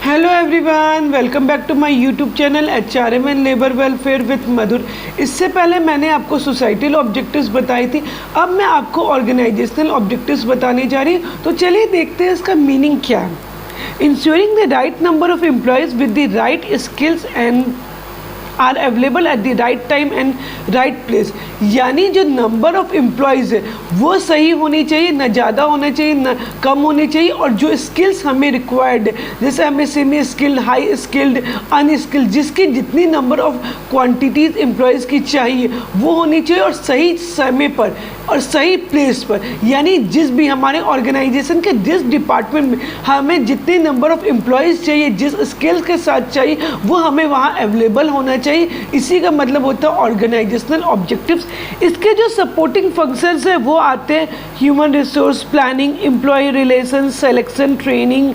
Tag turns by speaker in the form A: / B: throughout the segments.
A: Hello everyone, welcome back to my YouTube channel HRM and labour welfare with Madhur. इससे पहले मैंने आपको societal objectives बताई थी, अब मैं आपको ऑर्गेनाइजेशनल ऑब्जेक्टिव्स बताने जा रही हूँ। तो चलिए देखते हैं इसका मीनिंग क्या है। Ensuring the right number of employees with the right skills and are available at the right time and right place. यानी जो नंबर ऑफ एम्प्लॉयज़ है वो सही होनी चाहिए, ना ज़्यादा होना चाहिए ना कम होनी चाहिए, और जो स्किल्स हमें रिक्वायर्ड है, जैसे हमें semi skilled, high skilled, unskilled, जिसकी जितनी नंबर ऑफ क्वांटिटीज़ एम्प्लॉयज़ की चाहिए वो होनी चाहिए, और सही समय पर और सही प्लेस पर। यानी जिस भी हमारे ऑर्गेनाइजेशन के जिस डिपार्टमेंट में हमें जितने नंबर ऑफ एम्प्लॉयज़ चाहिए, जिस स्किल्स के साथ चाहिए, वो हमें वहाँ अवेलेबल होना चाहिए। इसी का मतलब होता है ऑर्गेनाइजेशनल ऑब्जेक्टिव्स। इसके जो सपोर्टिंग फंक्शंस है वो आते हैं human resource planning, employee relation, selection, training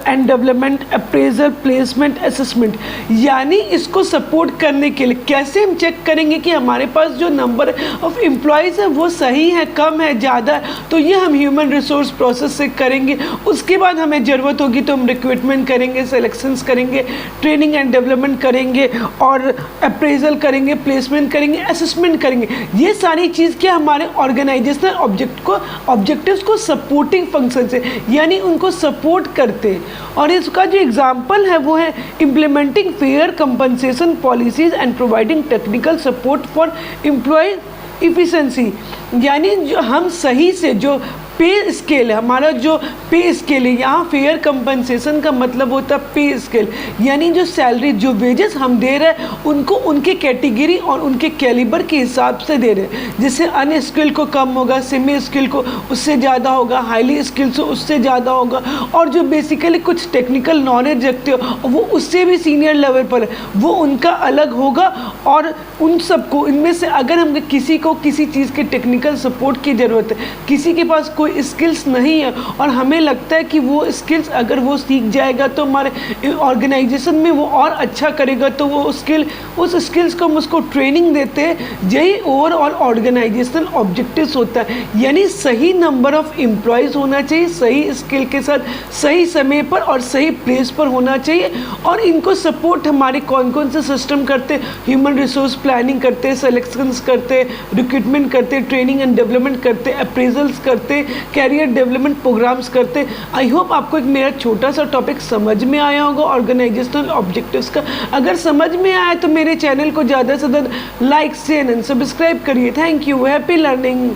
A: and development, appraisal, placement, assessment. यानी इसको सपोर्ट करने के लिए कैसे हम चेक करेंगे कि हमारे पास जो नंबर ऑफ एम्प्लॉयज़ है वो सही है, कम है, ज़्यादा है, तो ये हम ह्यूमन रिसोर्स प्रोसेस से करेंगे। उसके बाद हमें ज़रूरत होगी तो हम रिक्रूटमेंट करेंगे, सिलेक्शंस करेंगे, ट्रेनिंग एंड डेवलपमेंट करेंगे, और अप्रेजल करेंगे, प्लेसमेंट करेंगे, असेसमेंट करेंगे। ये सारी चीज़ क्या हमारे ऑर्गेनाइजेशनल ऑब्जेक्टिव्स को सपोर्टिंग फंक्शन से, यानी उनको सपोर्ट करते हैं। और इसका जो एग्जाम्पल है वो है implementing fair compensation policies and providing technical support for employee efficiency. यानी जो हम सही से जो पे स्केल है, हमारा जो पे स्केल है, यहाँ फेयर कंपनसेशन का मतलब होता है पे स्केल, यानी जो सैलरी, जो वेजेस हम दे रहे हैं उनको उनके कैटेगरी और उनके कैलिबर के हिसाब से दे रहे हैं। जैसे अनस्किल को कम होगा, सेमी स्किल को उससे ज़्यादा होगा, हाईली स्किल से उससे ज़्यादा होगा, और जो बेसिकली कुछ टेक्निकल नॉलेज रखते हो वो उससे भी सीनियर लेवल पर है, वो उनका अलग होगा। और उन सबको, इनमें से अगर हम किसी को किसी चीज़ के टेक्निकल सपोर्ट की ज़रूरत है, किसी के पास कोई स्किल्स नहीं है और हमें लगता है कि वो स्किल्स अगर वो सीख जाएगा तो हमारे ऑर्गेनाइजेशन में वो और अच्छा करेगा, तो वो उस स्किल्स को हम उसको ट्रेनिंग देते हैं। यही ओवरऑल ऑर्गेनाइजेशनल ऑब्जेक्टिव्स होता है। यानी सही नंबर ऑफ एम्प्लॉयज़ होना चाहिए, सही स्किल के साथ सही समय पर और सही प्लेस पर होना चाहिए। और इनको सपोर्ट हमारे कौन कौन से सिस्टम करते हैं, ह्यूमन रिसोर्स प्लानिंग करते हैं, सेलेक्शंस करते हैं, रिक्रूटमेंट करते हैं, ट्रेनिंग एंड डेवलपमेंट करते हैं, अप्रेजल्स करते हैं, कैरियर डेवलपमेंट प्रोग्राम्स करते हैं। आई होप आपको एक मेरा छोटा सा टॉपिक समझ में आया होगा ऑर्गेनाइजेशनल ऑब्जेक्टिव्स का। अगर समझ में आया तो मेरे चैनल को ज़्यादा से ज़्यादा लाइक, शेयर एंड सब्सक्राइब करिए। Thank you, happy learning.